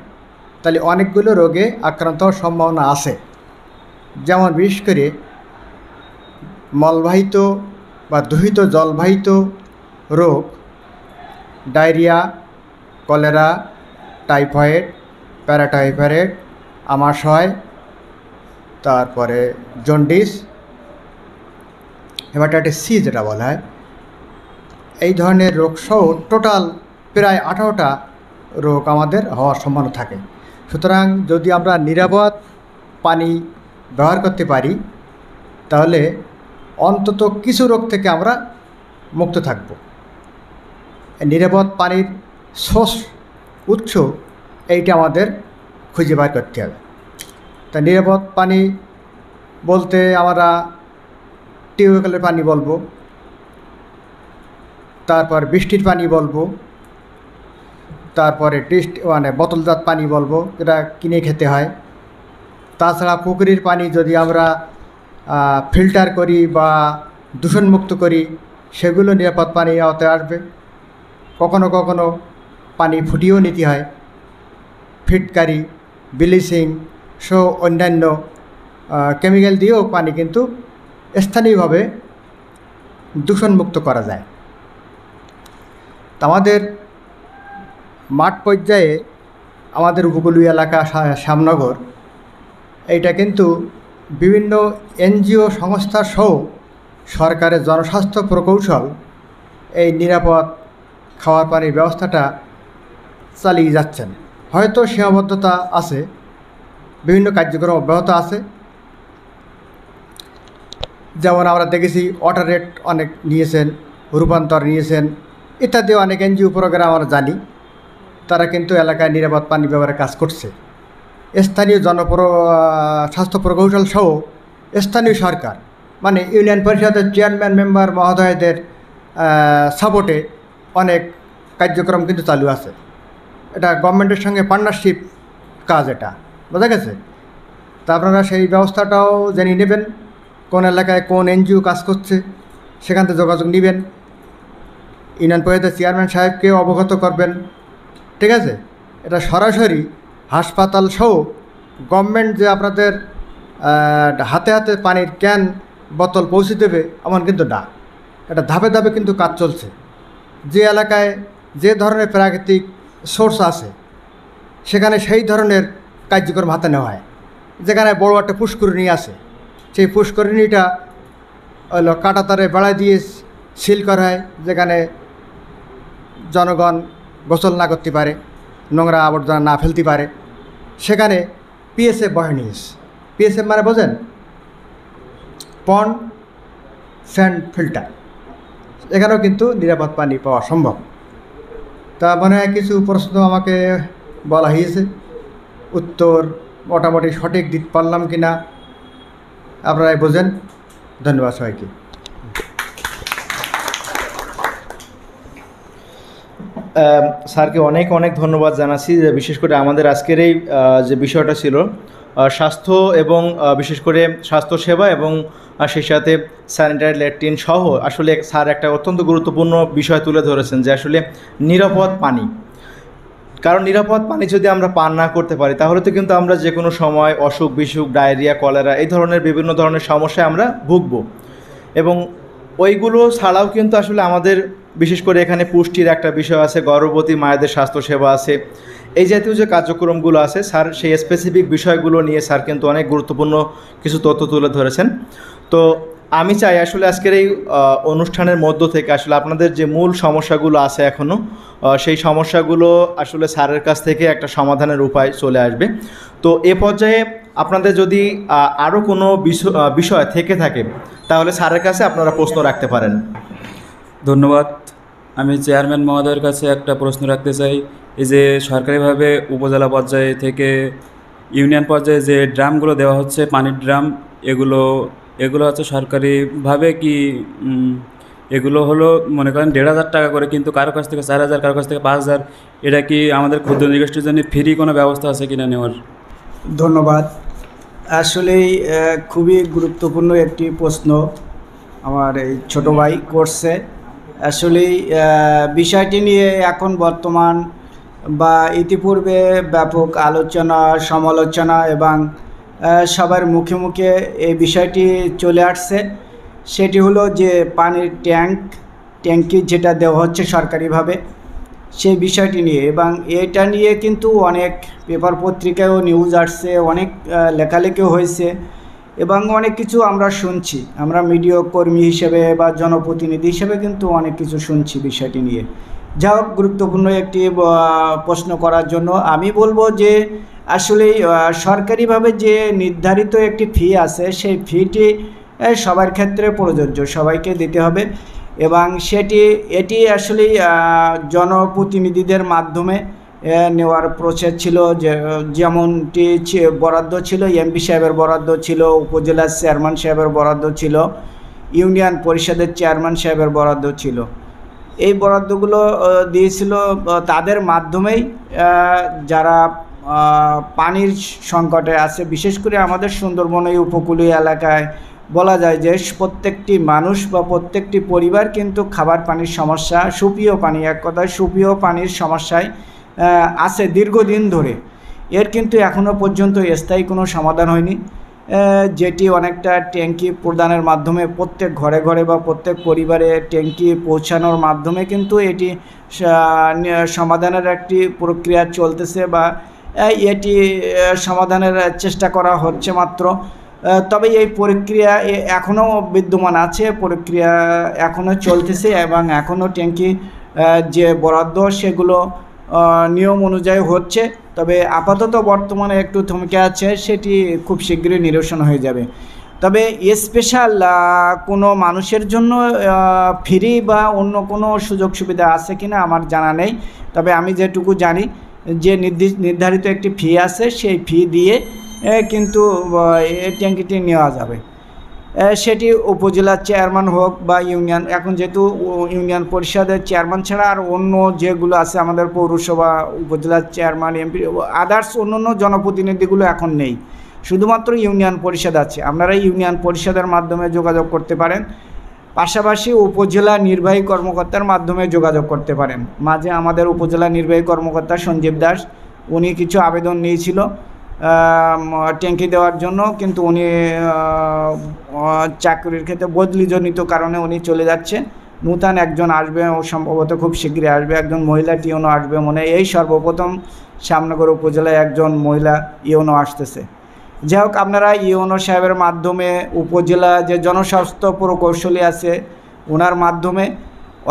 তাহলে অনেকগুলো রোগে আক্রান্ত হওয়ার সম্ভাবনা আছে। যেমন বিশেষ করে মলবাহিত বা দূষিত জলবাহিত রোগ, ডায়রিয়া, কলেরা, টাইফয়েড, প্যারাটাইফয়েড, আমাশয়, তারপরে জন্ডিস, হেপাটাইটিস সি যেটা বলা হয়, এই ধরনের রোগ সহ টোটাল প্রায় 18টা রোগ আমাদের হওয়ার সম্ভাবনা থাকে। সুতরাং যদি আমরা নিরাপদ পানি ব্যবহার করতে পারি তাহলে অন্তত কিছু রোগ থেকে আমরা মুক্ত থাকব। নিরাপদ পানির সোর্স, উৎস, এইটা আমাদের খুঁজে বার করতে হবে। তা নিরাপদ পানি বলতে আমরা টিউবওয়েলের পানি বলবো, তারপর বৃষ্টির পানি বলবো, তারপরে বোতলজাত পানি বলবো, যেটা কিনে খেতে হয়। তাছাড়া পুকুরের পানি যদি আমরা ফিল্টার করি বা দূষণমুক্ত করি সেগুলো নিরাপদ পানি আওতায় আসবে। কখনো কখনো পানি ফুটিয়েও নিতে হয়। ফিটকারি, ব্লিচিং সহ অন্যান্য কেমিক্যাল দিয়েও পানি কিন্তু স্থানীয়ভাবে দূষণমুক্ত করা যায়। আমাদের মাঠ পর্যায়ে আমাদের উপকূলীয় এলাকা শ্যামনগর, এইটা কিন্তু বিভিন্ন এনজিও সংস্থা সহ সরকারের জনস্বাস্থ্য প্রকৌশল এই নিরাপদ খাওয়ার পানির ব্যবস্থাটা চালিয়ে যাচ্ছেন। হয়তো সীমাবদ্ধতা আছে, বিভিন্ন কার্যক্রম অব্যাহত আছে। যেমন আমরা দেখেছি ওয়াটার রেট অনেক নিয়েছেন, রূপান্তর নিয়েছেন, ইত্যাদি অনেক এনজিও প্রোগ্রাম আমরা জানি। তারা কিন্তু এলাকায় নিরাপদ পানি ব্যবহারের কাজ করছে। স্থানীয় স্বাস্থ্য প্রকৌশল সহ স্থানীয় সরকার মানে ইউনিয়ন পরিষদের চেয়ারম্যান মেম্বার মহোদয়দের সাপোর্টে অনেক কার্যক্রম কিন্তু চালু আছে। এটা গভর্নমেন্টের সঙ্গে পার্টনারশিপ কাজ, এটা বোঝা গেছে। তা আপনারা সেই ব্যবস্থাটাও জেনে নেবেন, কোন এলাকায় কোন এনজিও কাজ করছে, সেখান থেকে যোগাযোগ নেবেন। ইউনিয়ন পরিষদের চেয়ারম্যান সাহেবকেও অবগত করবেন, ঠিক আছে। এটা সরাসরি হাসপাতাল সহ গভর্নমেন্ট যে আপনাদের হাতে হাতে পানির ক্যান বোতল পৌঁছে দেবে এমন কিন্তু না। এটা ধাপে ধাপে কিন্তু কাজ চলছে। যে এলাকায় যে ধরনের প্রাকৃতিক সোর্স আছে সেখানে সেই ধরনের কার্যক্রম হাতে নেওয়া হয়। যেখানে বড় একটা পুষ্করিণী আছে, সেই পুষ্করিণীটা হলো কাঁটাতারে বেড়া দিয়ে সিল করা হয়, যেখানে জনগণ গোসল না করতে পারে, নোংরা আবর্জনা না ফেলতে পারে। সেখানে পিএসএফ বহায় নিয়েছে। পিএসএফ মানে বোঝেন, পন্ড স্যান্ড ফিল্টার। এখানেও কিন্তু নিরাপদ পানি পাওয়া সম্ভব। তা মনে হয় কিছু প্রশ্ন আমাকে বলা হয়েছে, উত্তর মোটামুটি সঠিক দিতে পারলাম কি না আপনারাই বোঝেন। ধন্যবাদ সবাইকে। স্যারকে অনেক অনেক ধন্যবাদ জানাচ্ছি, যে বিশেষ করে আমাদের আজকের এই যে বিষয়টা ছিল স্বাস্থ্য এবং বিশেষ করে স্বাস্থ্যসেবা এবং সেই সাথে স্যানিটারি ল্যাট্রিন সহ আসলে স্যার একটা অত্যন্ত গুরুত্বপূর্ণ বিষয় তুলে ধরেছেন, যে আসলে নিরাপদ পানি। কারণ নিরাপদ পানি যদি আমরা পান না করতে পারি তাহলে তো কিন্তু আমরা যে কোনো সময় অসুখ বিসুখ, ডায়রিয়া, কলেরা এই ধরনের বিভিন্ন ধরনের সমস্যায় আমরা ভুগব। এবং ওইগুলো ছাড়াও কিন্তু আসলে আমাদের বিশেষ করে এখানে পুষ্টির একটা বিষয় আছে, গর্ভবতী মায়েদের স্বাস্থ্যসেবা আছে, এই জাতীয় যে কার্যক্রমগুলো আছে স্যার সেই স্পেসিফিক বিষয়গুলো নিয়ে স্যার কিন্তু অনেক গুরুত্বপূর্ণ কিছু তথ্য তুলে ধরেছেন। তো আমি চাই আসলে আজকের এই অনুষ্ঠানের মধ্য থেকে আসলে আপনাদের যে মূল সমস্যাগুলো আছে এখনও, সেই সমস্যাগুলো আসলে স্যারের কাছ থেকে একটা সমাধানের উপায় চলে আসবে। তো এ পর্যায়ে আপনাদের যদি আরও কোনো বিষয় থেকে থাকে তাহলে স্যারের কাছে আপনারা প্রশ্ন রাখতে পারেন। ধন্যবাদ। আমি চেয়ারম্যান মহোদয়ের কাছে একটা প্রশ্ন রাখতে চাই। এই যে সরকারিভাবে উপজেলা পর্যায়ে থেকে ইউনিয়ন পর্যায়ে যে ড্রামগুলো দেওয়া হচ্ছে, পানির ড্রাম, এগুলো হচ্ছে সরকারিভাবে কি এগুলো হলো মনে করেন 1,500 টাকা করে, কিন্তু কারো কাছ থেকে 4,000, কারো কাছ থেকে 5,000। এটা কি আমাদের ক্ষুদ্র নিগোষ্ঠীর জন্য ফ্রি কোনো ব্যবস্থা আছে কিনা নেওয়ার? ধন্যবাদ। আসলেই খুবই গুরুত্বপূর্ণ একটি প্রশ্ন আমার এই ছোটো ভাই করছে। আসলেই বিষয়টি নিয়ে এখন বর্তমান বা ইতিপূর্বে ব্যাপক আলোচনা, সমালোচনা এবং সবার মুখে মুখে এই বিষয়টি চলে আসছে। সেটি হলো যে পানির ট্যাঙ্কি যেটা দেওয়া হচ্ছে সরকারিভাবে, সেই বিষয়টি নিয়ে, এবং এটা নিয়ে কিন্তু অনেক পেপার পত্রিকায়ও নিউজ আসছে, অনেক লেখালেখিও হয়েছে এবং অনেক কিছু আমরা শুনছি। আমরা মিডিয়া কর্মী হিসেবে বা জনপ্রতিনিধি হিসেবে কিন্তু অনেক কিছু শুনছি বিষয়টি নিয়ে। যা হোক, গুরুত্বপূর্ণ একটি প্রশ্ন করার জন্য আমি বলবো যে আসলে সরকারিভাবে যে নির্ধারিত একটি ফি আছে, সেই ফিটি সবার ক্ষেত্রে প্রযোজ্য, সবাইকে দিতে হবে এবং এটি আসলে জনপ্রতিনিধিদের মাধ্যমে নেওয়ার প্রসেস ছিল। যেমনটি বরাদ্দ ছিল, এমপি সাহেবের বরাদ্দ ছিল, উপজেলার চেয়ারম্যান সাহেবের বরাদ্দ ছিল, ইউনিয়ন পরিষদের চেয়ারম্যান সাহেবের বরাদ্দ ছিল। এই বরাদ্দগুলো দিয়েছিল তাদের মাধ্যমেই যারা পানির সংকটে আছে, বিশেষ করে আমাদের সুন্দরবন এই উপকূলীয় এলাকায় বলা যায় যে প্রত্যেকটি মানুষ বা প্রত্যেকটি পরিবার কিন্তু খাবার পানির সমস্যা, সুপেয় পানি, এক কথায় সুপেয় পানির সমস্যায় আছে দীর্ঘদিন ধরে। এর কিন্তু এখনও পর্যন্ত স্থায়ী কোনো সমাধান হয়নি, যেটি অনেকটা ট্যাঙ্কি প্রদানের মাধ্যমে প্রত্যেক ঘরে ঘরে বা প্রত্যেক পরিবারে ট্যাঙ্কি পৌঁছানোর মাধ্যমে কিন্তু এটি সমাধানের একটি প্রক্রিয়া চলতেছে বা এটি সমাধানের চেষ্টা করা হচ্ছে মাত্র। তবে এই প্রক্রিয়া এখনও বিদ্যমান আছে, প্রক্রিয়া এখনও চলতেছে এবং এখনও ট্যাঙ্কি যে বরাদ্দ সেগুলো নিয়ম অনুযায়ী হচ্ছে। তবে আপাতত বর্তমানে একটু থমকে আছে, সেটি খুব শীঘ্রই নিরসন হয়ে যাবে। তবে স্পেশাল কোনো মানুষের জন্য ফ্রি বা অন্য কোনো সুযোগ সুবিধা আছে কিনা আমার জানা নেই। তবে আমি যেটুকু জানি যে নির্ধারিত একটি ফি আছে, সেই ফি দিয়ে কিন্তু এই ট্যাঙ্কিটি নেওয়া যাবে। সেটি উপজেলার চেয়ারম্যান হোক বা ইউনিয়ন, এখন যেহেতু ইউনিয়ন পরিষদের চেয়ারম্যান ছাড়া আর অন্য যেগুলো আছে আমাদের পৌরসভা, উপজেলার চেয়ারম্যান, এমপি, আদার্স অন্য জনপ্রতিনিধিগুলো এখন নেই, শুধুমাত্র ইউনিয়ন পরিষদ আছে। আপনারা ইউনিয়ন পরিষদের মাধ্যমে যোগাযোগ করতে পারেন, পাশাপাশি উপজেলা নির্বাহী কর্মকর্তার মাধ্যমে যোগাযোগ করতে পারেন। মাঝে আমাদের উপজেলা নির্বাহী কর্মকর্তা সঞ্জীব দাস, উনি কিছু আবেদন নিয়েছিল ট্যাঙ্কি দেওয়ার জন্য, কিন্তু উনি চাকরির ক্ষেত্রে বদলিজনিত কারণে উনি চলে যাচ্ছে। নূতন একজন আসবে, ও সম্ভবত খুব শীঘ্রই আসবে, একজন মহিলা টিওনো আসবে মনে হয়। এই সর্বপ্রথম শ্যামনগর উপজেলায় একজন মহিলা ইওনো আসতেছে। যাই হোক, আপনারা ইওনো সাহেবের মাধ্যমে, উপজেলা যে জনস্বাস্থ্য প্রকৌশলী আছে ওনার মাধ্যমে,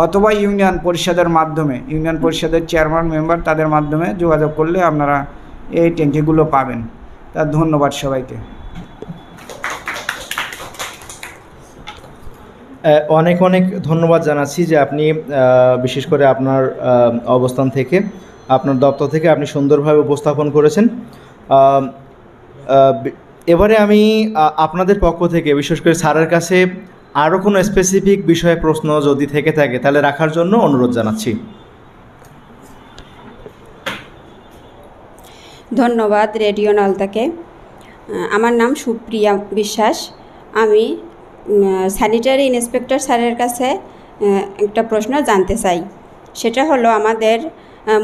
অথবা ইউনিয়ন পরিষদের মাধ্যমে, ইউনিয়ন পরিষদের চেয়ারম্যান মেম্বার, তাদের মাধ্যমে যোগাযোগ করলে আপনারা এই ট্যাঙ্কিগুলো পাবেন। তা ধন্যবাদ সবাইকে। অনেক অনেক ধন্যবাদ জানাচ্ছি যে আপনি বিশেষ করে আপনার অবস্থান থেকে, আপনার দপ্তর থেকে আপনি সুন্দরভাবে উপস্থাপন করেছেন। এবারে আমি আপনাদের পক্ষ থেকে বিশেষ করে স্যারের কাছে আরও কোনো স্পেসিফিক বিষয়ে প্রশ্ন যদি থেকে থাকে তাহলে রাখার জন্য অনুরোধ জানাচ্ছি। ধন্যবাদ রেডিও নলতাকে। আমার নাম সুপ্রিয়া বিশ্বাস। আমি স্যানিটারি ইন্সপেক্টর স্যারের কাছে একটা প্রশ্ন জানতে চাই। সেটা হলো, আমাদের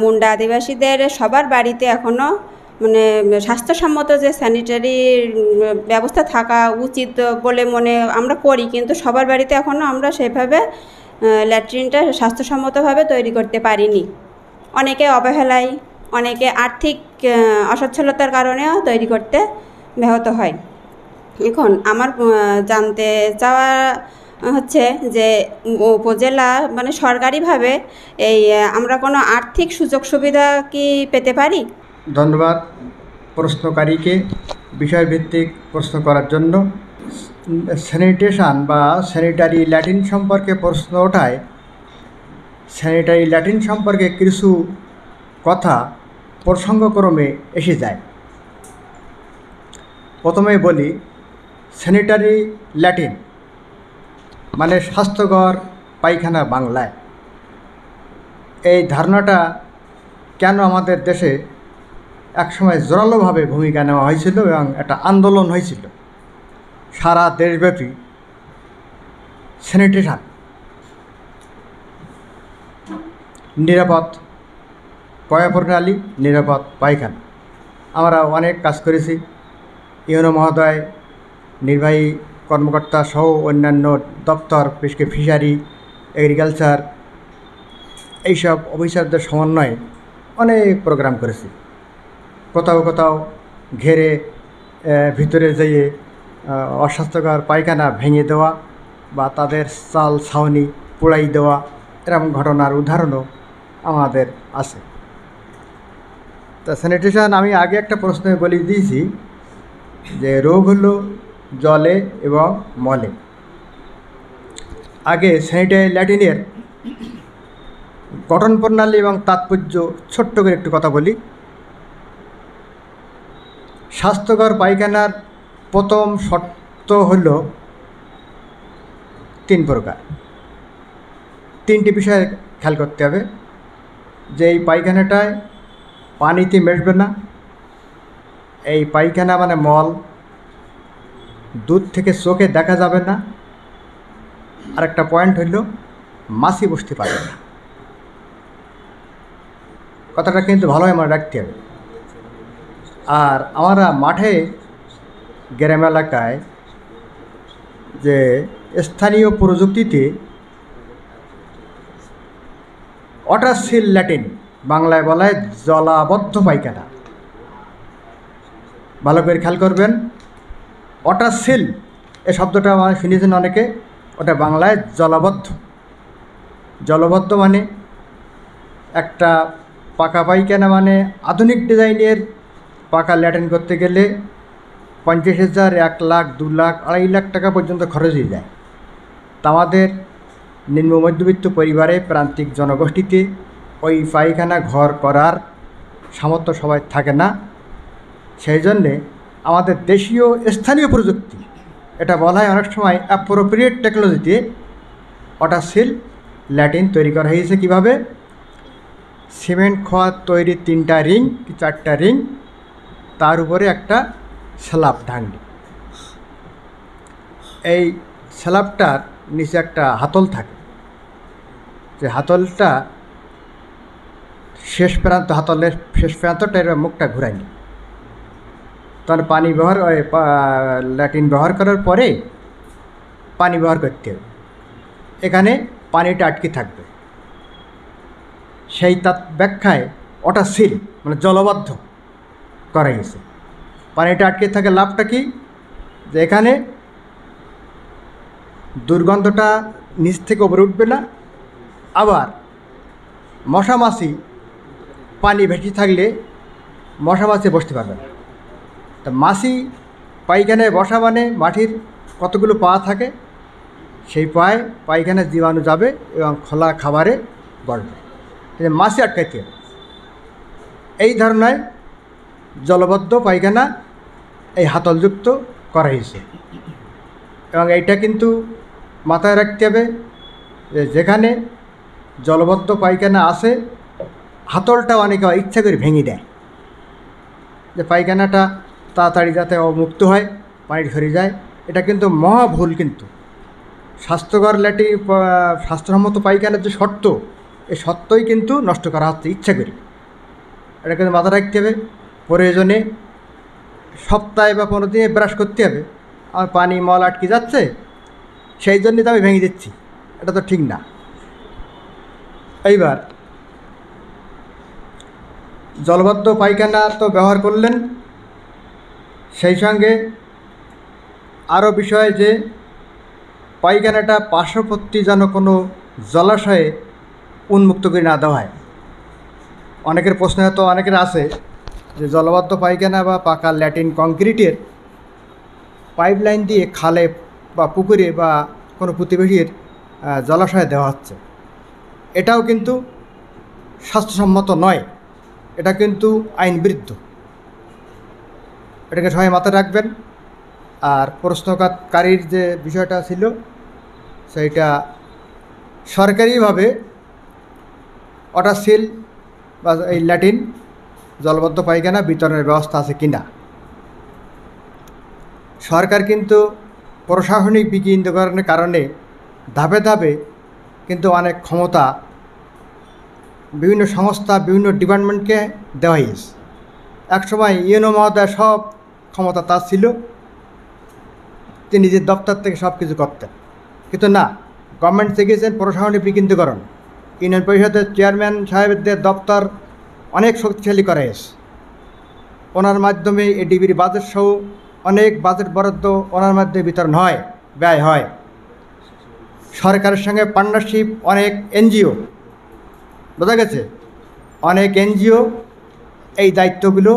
মুন্ডা আদিবাসীদের সবার বাড়িতে এখনও মানে স্বাস্থ্যসম্মত যে স্যানিটারি ব্যবস্থা থাকা উচিত বলে মনে আমরা করি, কিন্তু সবার বাড়িতে এখনও আমরা সেভাবে ল্যাট্রিনটা স্বাস্থ্যসম্মতভাবে তৈরি করতে পারিনি। অনেকে অবহেলায়, অনেকে আর্থিক অসচ্ছলতার কারণেও তৈরি করতে ব্যাহত হয়। এখন আমার জানতে চাওয়া হচ্ছে যে উপজেলা মানে সরকারিভাবে এই আমরা কোনো আর্থিক সুযোগ সুবিধা কি পেতে পারি? ধন্যবাদ প্রশ্নকারীকে বিষয়ভিত্তিক প্রশ্ন করার জন্য। স্যানিটেশন বা স্যানিটারি ল্যাট্রিন সম্পর্কে প্রশ্ন ওঠায় স্যানিটারি ল্যাট্রিন সম্পর্কে কিছু কথা প্রসঙ্গক্রমে এসে যায়। প্রথমে বলি, স্যানিটারি ল্যাট্রিন মানে স্বাস্থ্যকর পায়খানা বাংলায়। এই ধারণাটা কেন আমাদের দেশে একসময় জোরালোভাবে ভূমিকা নেওয়া হয়েছিল এবং একটা আন্দোলন হয়েছিল সারা দেশব্যাপী স্যানিটেশন, নিরাপদ পয়ঃপ্রণালী, নিরাপদ পায়খানা। আমরা অনেক কাজ করেছি। ইউনো মহোদয়, নির্বাহী কর্মকর্তা সহ অন্যান্য দপ্তর, বিশেষ করে ফিশারি, এগ্রিকালচার, এইসব অফিসারদের সমন্বয়ে অনেক প্রোগ্রাম করেছি। কোথাও কোথাও ঘেরে ভিতরে যেয়ে অস্বাস্থ্যকর পায়খানা ভেঙে দেওয়া বা তাদের চাল ছাউনি পোড়াই দেওয়া, এরকম ঘটনার উদাহরণও আমাদের আছে। তা স্যানিটেশন আমি আগে একটা প্রশ্নে বলে দিয়েছি যে রোগ হলো জলে এবং মলে। আগে স্যানিটারি ল্যাট্রিনের গঠন প্রণালী এবং তাৎপর্য ছোট্ট করে একটু কথা বলি। স্বাস্থ্যকর পায়খানার প্রথম শর্ত হল 3 প্রকার। 3টি বিষয় খেয়াল করতে হবে যে এই পায়খানাটায় পানিতে মেশবে না, এই পায়খানা মানে মল দূর থেকে চোখে দেখা যাবে না, আর একটা পয়েন্ট হইল মাছি বসতে পারবে না। কথাটা কিন্তু ভালোই মনে রাখতে হবে। আর আমরা মাঠে গ্রাম এলাকায় যে স্থানীয় প্রযুক্তিতে ওয়াটারসিল ল্যাট্রিন, বাংলায় বলা হয় জলাবদ্ধ পায়খানা, ভালো করে খেয়াল করবেন। ওয়াটারসিল এই শব্দটা শুনেছেন অনেকে, ওটা বাংলায় জলাবদ্ধ। জলবদ্ধ মানে একটা পাকা পায়খানা, মানে আধুনিক ডিজাইনের পাকা ল্যাট্রিন করতে গেলে 50,000, 1 লাখ, 2 লাখ, 2.5 লাখ টাকা পর্যন্ত খরচ হয়ে যায়। তা আমাদের নিম্ন মধ্যবিত্ত পরিবারে, প্রান্তিক জনগোষ্ঠীতে ওই পায়খানা ঘর করার সামর্থ্য সবাই থাকে না। সেই জন্যে আমাদের দেশীয় স্থানীয় প্রযুক্তি, এটা বলা হয় অনেক সময় অ্যাপ্রোপ্রিয়েট টেকনোলজিতে ওয়াটারসিল ল্যাট্রিন তৈরি করা হয়েছে। কীভাবে? সিমেন্ট খোয়া তৈরি 3টা রিং কি 4টা রিং, তার উপরে একটা স্ল্যাব ঢাকনি। এই স্ল্যাবটার নিচে একটা হাতল থাকে, যে হাতলটা শেষ প্রান্ত, হাতলের শেষ প্রান্তটা এর মুখটা ঘুরায়নি। তার পানি ব্যবহার, ল্যাট্রিন ব্যবহার করার পরে পানি ব্যবহার করতে হবে। এখানে পানিটা আটকে থাকবে। সেই তার ব্যাখ্যায় ওয়াটারসিল মানে জলবদ্ধ করা গেছে। পানিটা আটকে থাকে, লাভটা কি? যে এখানে দুর্গন্ধটা নিচ থেকে উপরে উঠবে না, আবার মশা মাছি পানি ভেসে থাকলে মশা মাছি বসতে পারবে না। তা মাছি পায়খানায় বসা মানে মাটির কতগুলো পা থাকে, সেই পায়ে পায়খানার জীবাণু যাবে এবং খোলা খাবারে বসবে, মাছি আটকাইতে হবে। এই ধারণায় জলবদ্ধ পায়খানা এই হাতলযুক্ত করা হয়েছে। এবং এইটা কিন্তু মাথায় রাখতে হবে যে যেখানে জলবদ্ধ পায়খানা আছে, হাতলটা অনেকে ইচ্ছা করে ভেঙে দেয়, যে পায়খানাটা তাড়াতাড়ি যাতে মুক্ত হয়, পানি সরে যায়। এটা কিন্তু মহা ভুল। কিন্তু স্বাস্থ্যকর ল্যাট্রিন, স্বাস্থ্যসম্মত পায়খানার যে শর্ত, এই শর্তই কিন্তু নষ্ট করা হচ্ছে ইচ্ছা করে। এটা কিন্তু মাথায় রাখতে হবে। প্রয়োজনে সপ্তাহে বা 15 দিনে ব্রাশ করতে হবে। আমার পানি মল আটকে যাচ্ছে, সেই জন্যই তো আমি ভেঙে দিচ্ছি, এটা তো ঠিক না। এইবার জলবদ্ধ পায়খানা তো ব্যবহার করলেন, সেই সঙ্গে আরও বিষয় যে পায়খানাটা পার্শ্ববর্তী যেন কোনো জলাশয়ে উন্মুক্ত করে না দেওয়া হয়। অনেকের প্রশ্ন হয়তো অনেকের আছে যে জলবদ্ধ পায়খানা বা পাকা ল্যাট্রিন কংক্রিটের পাইপলাইন দিয়ে খালে বা পুকুরে বা কোনো প্রতিবেশীর জলাশয়ে দেওয়া হচ্ছে। এটাও কিন্তু স্বাস্থ্যসম্মত নয়, এটা কিন্তু আইন বিরুদ্ধ। এটাকে সবাই মাথায় রাখবেন। আর প্রশ্নকারীর যে বিষয়টা ছিল সেইটা সরকারিভাবে ওয়াটার সিল বা এই ল্যাট্রিন জলবদ্ধ পায়খানা বিতরণের ব্যবস্থা আছে কিনা। সরকার কিন্তু প্রশাসনিক বিকেন্দ্রীকরণের কারণে ধাপে ধাপে কিন্তু অনেক ক্ষমতা বিভিন্ন সংস্থা বিভিন্ন ডিপার্টমেন্টকে দেওয়া হয়েছে। একসময় ইউনো মহোদয় সব ক্ষমতা তার ছিল, তিনি নিজের দপ্তর থেকে সব কিছু করতেন, কিন্তু না, গভর্নমেন্ট থেকেছেন প্রশাসনিক বিকেন্দ্রীকরণ। ইউনিয়ন পরিষদের চেয়ারম্যান সাহেবদের দপ্তর অনেক শক্তিশালী করা হয়েছে। ওনার মাধ্যমে এডিবির বাজেট সহ অনেক বাজেট বরাদ্দ ওনার মাধ্যমে বিতরণ হয়, ব্যয় হয়। সরকারের সঙ্গে পার্টনারশিপ অনেক এনজিও, বোঝা গেছে, অনেক এনজিও এই দায়িত্বগুলো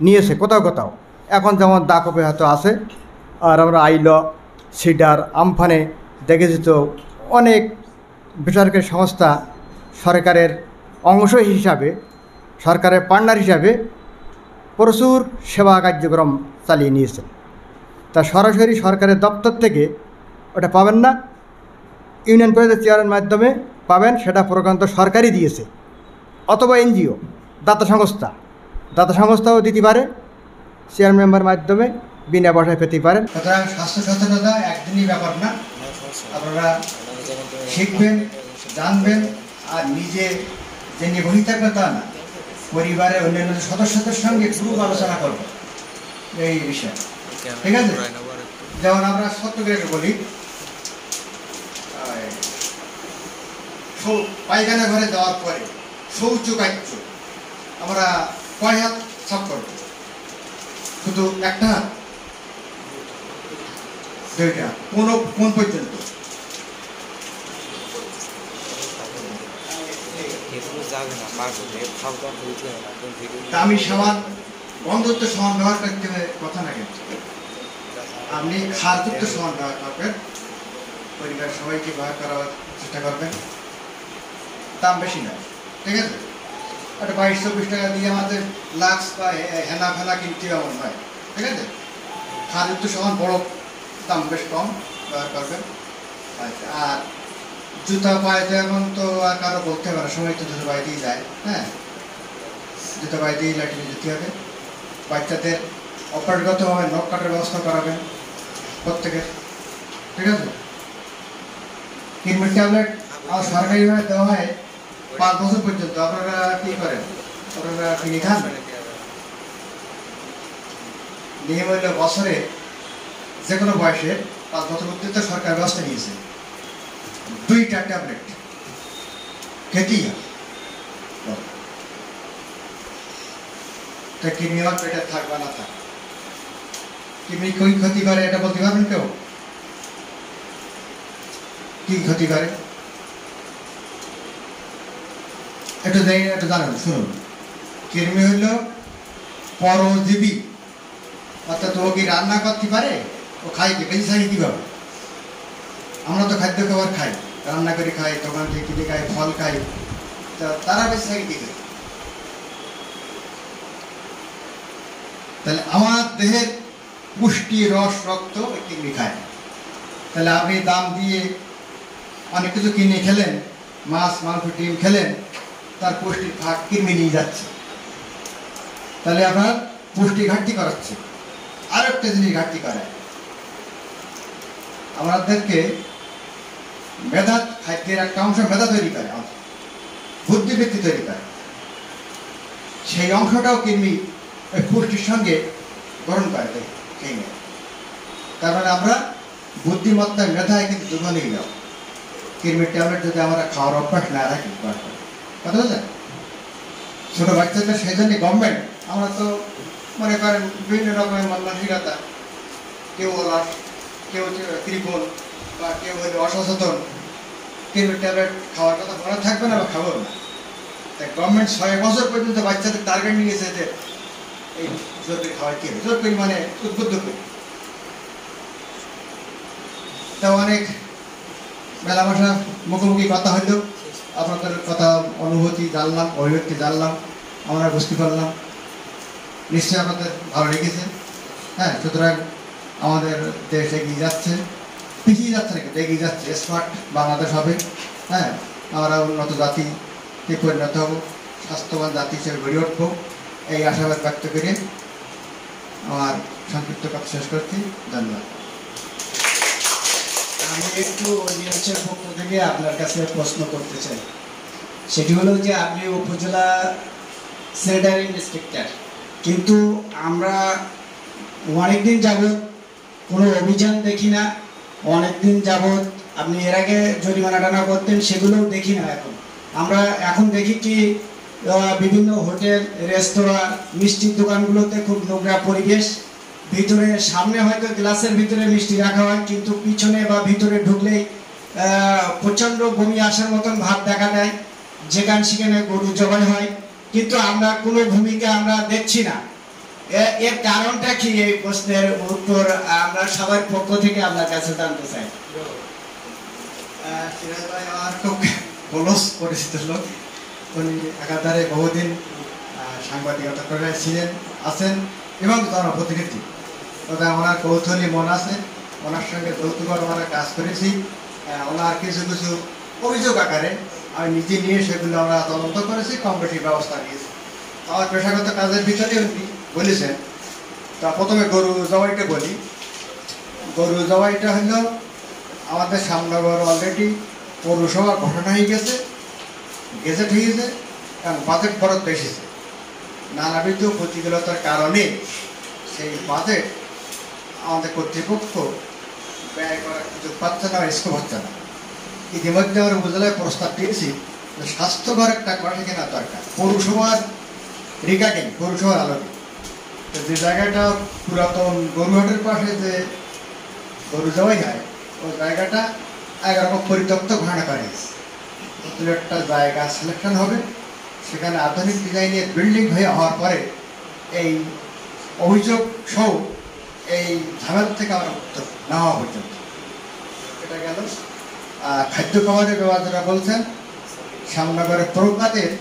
নিয়েছে কোথাও কোথাও। এখন যেমন দাকপে হয়তো আছে, আর আমরা আইল, সিডার, আমফানে দেখেছি তো অনেক বেসরকারি সংস্থা সরকারের অংশ হিসাবে, সরকারের পার্টনার হিসাবে প্রচুর সেবা কার্যক্রম চালিয়ে নিয়েছেন। তা সরাসরি সরকারের দপ্তর থেকে ওটা পাবেন না, ইউনিয়ন পরিষদের চেয়ারের মাধ্যমে পাবেন, সেটা প্রকান্ত সরকারই দিয়েছে, অথবা এনজিও, দাতা সংস্থাও দিতে পারে, চেয়ার মেম্বার মাধ্যমে বিনা পয়সায় পেতে পারেন। সুতরাং স্বাস্থ্য সচেতনতা একদিনই ব্যাপার না, আপনারা শিখবেন, জানবেন, আর নিজে যে নিবহিত থাকবে তা না, পরিবারের অন্যান্য সদস্যদের সঙ্গে গ্রুপ আলোচনা করবো এই বিষয়ে, ঠিক আছে? যেমন আমরা সত্য করে বলি, পায়খানা ঘরে যাওয়ার পরে শৌচ কার্য আমরা কয় হাত সাফ করব? শুধু একটা হাত, দুইটা, কোন পর্যন্ত? আমি সমান বন্ধুত্ব সমান ব্যবহার করতে হবে, কথা না কিন্তু আপনি খাদ্যত্ব সমান ব্যবহার করবেন, পরিবার সবাইকে ব্যবহার করার চেষ্টা করবেন, দাম বেশি নয়, ঠিক আছে? একটা 22-24 টাকা দিয়ে আমাদের লাক্স বা হেনা ফেনা কিনতে এমন হয়, ঠিক আছে? খাদ্যত্ব সমান বড়, দাম বেশ কম, ব্যবহার করবেন। আচ্ছা, আর জুতা পায়ে এখন তো আর কারো বলতে হবে না, সময় তো জুতো পায়ে দিয়ে যায়, হ্যাঁ, জুতো পায়ে দিয়ে ল্যাট্রিনে যেতে হবে। বাচ্চাদের অপারেটগতভাবে নখ কাটার ব্যবস্থা করাবেন প্রত্যেকের, ঠিক আছে? কিডনির ট্যাবলেট আর সরকারিভাবে দেওয়া হয় 5 বছর পর্যন্ত। আপনারা কী করেন? আপনারা কিনে খান? নিয়ম হইল বছরে যে কোনো বয়সে 5 বছর পর্যন্ত সরকার ব্যবস্থা নিয়েছে 2টা ট্যাবলেট খেতেই হয়। তা কিডনি আমার পেটে থাকবে না থাক, কিডনি কী ক্ষতি করে এটা বলতে পারবেন কেউ? কি ক্ষতি করে একটু জানেন, শুনুন। কৃমি হইল পরজীবী, অর্থাৎ ও কি রান্না করতে পারে? ও খাই কি? বেশি খাই কীভাবে? আমরা তো খাদ্য খাবার খাই, রান্না করে খাই, দোকান থেকে কিনে খাই, ফল খাই, তারা বেশি খাই কী করে? তাহলে আমার দেহের পুষ্টি, রস, রক্ত ওই কৃমি খায়। তাহলে আপনি দাম দিয়ে অনেক কিছু কিনে খেলেন, মাছ, মাংস, ডিম খেলেন, তার পুষ্টির ভাগ কৃমি নিয়ে যাচ্ছে, তাহলে আপনার পুষ্টি ঘাটতি করাচ্ছে। আর একটা জিনিস ঘাটতি করে, আমাদেরকে মেধা, খাদ্যের একটা অংশ মেধা তৈরি করে, বুদ্ধিবৃত্তি তৈরি করে, সেই অংশটাও কৃমি ওই পুষ্টির সঙ্গে গ্রহণ করে সেই নেই। তার মানে আমরা বুদ্ধিমত্তায় মেধায় কিন্তু দুগুণেই যাও। কৃমির ট্যাবলেট যদি আমরা খাওয়ার অভ্যাস না রাখি, কথা বলছেন? ছোটো বাচ্চাদের সেই জন্য গভর্নমেন্ট, আমরা তো মনে করেন বিভিন্ন রকমের মানসিকতা, কেউ অলস, কেউ কৃপণ, বা কেউ হলে অসচেতন, কৃমির ট্যাবলেট খাওয়ার কথা মনে থাকবে না বা খাবো না। তাই গভর্নমেন্ট 6 বছর পর্যন্ত বাচ্চাদের টার্গেট নিয়েছে যে এই জোর করে খাওয়াই কি হবে, জোর করি মানে উদ্বুদ্ধ করি। তা অনেক মেলামেশা মুখোমুখি কথা হইল, আপনাদের কথা অনুভূতি জানলাম, অভিব্যক্তি জানলাম, আমরা বুঝতে পারলাম। নিশ্চয়ই আপনাদের ভালো লেগেছে। হ্যাঁ, সুতরাং আমাদের দেশ এগিয়ে যাচ্ছে, পিছিয়ে যাচ্ছে না, কিন্তু এগিয়ে যাচ্ছে, স্মার্ট বাংলাদেশ হবে। হ্যাঁ, আমরা উন্নত জাতিতে পরিণত হব, স্বাস্থ্যবান জাতি হিসেবে গড়ে উঠবো, এই আশাবাদ ব্যক্ত করে আমার সংক্ষিপ্ত কথা শেষ করছি। ধন্যবাদ। আমি একটু অডিয়েন্সের পক্ষ থেকে আপনার কাছে প্রশ্ন করতে চাই। সেটি হলো যে আপনি উপজেলা স্যানিটারি ইন্সপেক্টর, কিন্তু আমরা অনেকদিন যাবৎ কোনো অভিযান দেখি না, অনেকদিন যাবৎ আপনি এর আগে জরিমানা টানা করতেন, সেগুলোও দেখি না। আমরা এখন দেখি কি বিভিন্ন হোটেল, রেস্তোরাঁ, মিষ্টির দোকানগুলোতে খুব নোংরা পরিবেশ, ভিতরে সামনে হয়তো গ্লাসের ভিতরে মিষ্টি রাখা হয়, কিন্তু পিছনে বা ভিতরে ঢুকলেই প্রচণ্ড বমি আসার মতন ভাব দেখা দেয়, যেখানে সেখানে গরু জবাই হয়, কিন্তু আমরা কোনো ভূমিকা আমরা দেখছি না। এর কারণটা কি? এই প্রশ্নের উত্তর আমরা সবার পক্ষ থেকে আপনার কাছে জানতে চাই। সিরাজ ভাই আমার খুব ক্লোজ পরিচিত লোক, উনি একাধারে বহুদিন সাংবাদিকতা করে ছিলেন, আছেন এবং জনপ্রতিনিধি। তবে ওনার কৌতূহলী মন আছে, ওনার সঙ্গে যৌথভাবে আমরা কাজ করেছি। ওনার কিছু কিছু অভিযোগ আকারে আমি নিজে নিয়ে সেগুলো আমরা তদন্ত করেছি, কম বেশি ব্যবস্থা নিয়েছি। আমার পেশাগত কাজের ভিতরে উনি বলেছেন। তা প্রথমে গরু জবাইটা বলি। গরু জবাইটা হলো আমাদের সামনগর অলরেডি পৌরসভা ঘটনা হয়ে গেছে, গেজেট হয়ে গেছে, কারণ বাজেট বরাদ্দ এসেছে। নানাবিধ প্রতিকূলতার কারণে সেই বাজেট আমাদের কর্তৃপক্ষ ব্যয় করার সুযোগ পাচ্ছে না, স্কোপ হচ্ছে না। ইতিমধ্যে আমরা উপজেলায় প্রস্তাব দিয়েছি যে স্বাস্থ্যঘর একটা করা কেনা দরকার, পৌরসভার রিগার্ডিং, পৌরসভার আলোকে। তো যে জায়গাটা পুরাতন গরুহাটের পাশে যে গরু জবাই হয়, ওই জায়গাটা একরকম পরিত্যক্ত ঘোষণা করা হয়েছে। নতুন একটা জায়গা সিলেকশন হবে, সেখানে আধুনিক ডিজাইনের বিল্ডিং হওয়ার পরে এই অভিযোগ সহ এই ঝামেলা থেকে আমরা মুক্ত না হওয়া পর্যন্ত। এটা গেল। খাদ্য খাবারের ব্যাপার যারা বলছেন, শ্যামনগরের প্রপাতের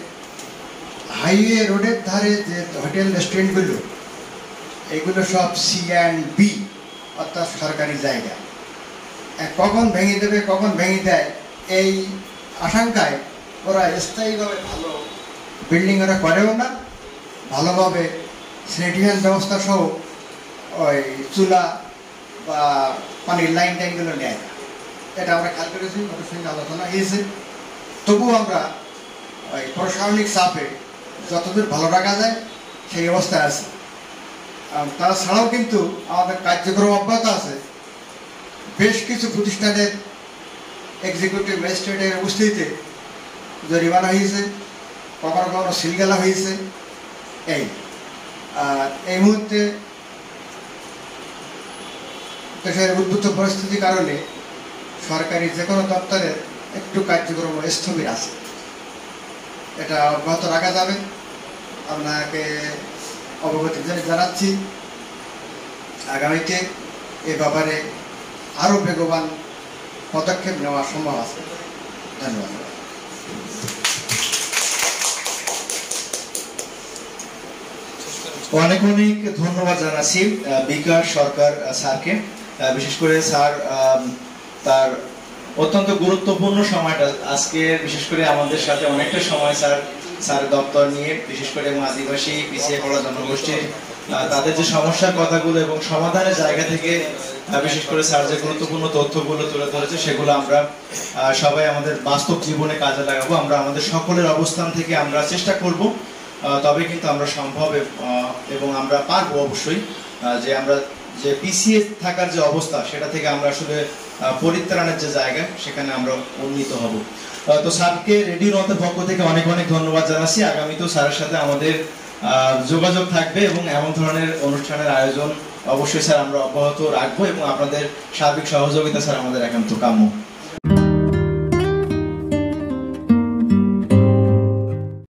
হাইওয়ে রোডের ধারে যে হোটেল রেস্টুরেন্টগুলো, এগুলো সব C&B, অর্থাৎ সরকারি জায়গা। কখন ভেঙে দেবে, কখন ভেঙে দেয়, এই আশঙ্কায় ওরা স্থায়ীভাবে ভালো বিল্ডিং ওরা করেও না, ভালোভাবে স্যানিটেশন ব্যবস্থা সহ ওই চুলা বা পানির লাইন টাইনগুলো নেয় না। এটা আমরা খেয়াল করেছি, ওদের সঙ্গে আলোচনা হয়েছে। তবুও আমরা ওই প্রশাসনিক চাপে যতদূর ভালো রাখা যায় সেই অবস্থায় আছে। তাছাড়াও কিন্তু আমাদের কার্যক্রম অব্যাহত আছে। বেশ কিছু প্রতিষ্ঠানের এক্সিকিউটিভ ম্যাজিস্ট্রেটের উপস্থিতিতে জরিমানা হয়েছে, কখনো কখনো সিলগালা হয়েছে। এই মুহূর্তে দেশের উদ্ভূত পরিস্থিতির কারণে সরকারি যে কোনো দপ্তরের একটু কার্যক্রম স্থবির আছে, এটা অব্যাহত রাখা যাবে। আপনাকে অবগতি জানাচ্ছি, আগামীতে এ ব্যাপারে আরও বেগবান পদক্ষেপ নেওয়া সম্ভব আছে। ধন্যবাদ। অনেক অনেক ধন্যবাদ জানাচ্ছি বিকাশ সরকার স্যারকে। বিশেষ করে স্যার তার অত্যন্ত গুরুত্বপূর্ণ সময়টা আজকে, বিশেষ করে আমাদের সাথে অনেকটা সময় স্যার দপ্তর নিয়ে, বিশেষ করে আদিবাসী পিছিয়ে পড়া জনগোষ্ঠীর তাদের যে সমস্যার কথাগুলো এবং সমাধানের জায়গা থেকে বিশেষ করে স্যার যে গুরুত্বপূর্ণ তথ্যগুলো তুলে ধরেছে, সেগুলো আমরা সবাই আমাদের বাস্তব জীবনে কাজে লাগাবো। আমরা আমাদের সকলের অবস্থান থেকে আমরা চেষ্টা করব, তবে কিন্তু আমরা সম্ভব এবং আমরা পারবো অবশ্যই যে আমরা যে পিছিয়ে থাকার যে অবস্থা, সেটা থেকে আমরা আসলে পরিত্রাণের যে জায়গা, সেখানে আমরা উন্নীত হব। তো স্যারকে রেডিও নর্থের পক্ষ থেকে অনেক অনেক ধন্যবাদ জানাচ্ছি। আগামীতেও স্যারের সাথে আমাদের যোগাযোগ থাকবে এবং এমন ধরনের অনুষ্ঠানের আয়োজন অবশ্যই স্যার আমরা অব্যাহত রাখবো এবং আপনাদের সার্বিক সহযোগিতা স্যার আমাদের একান্ত কাম্য।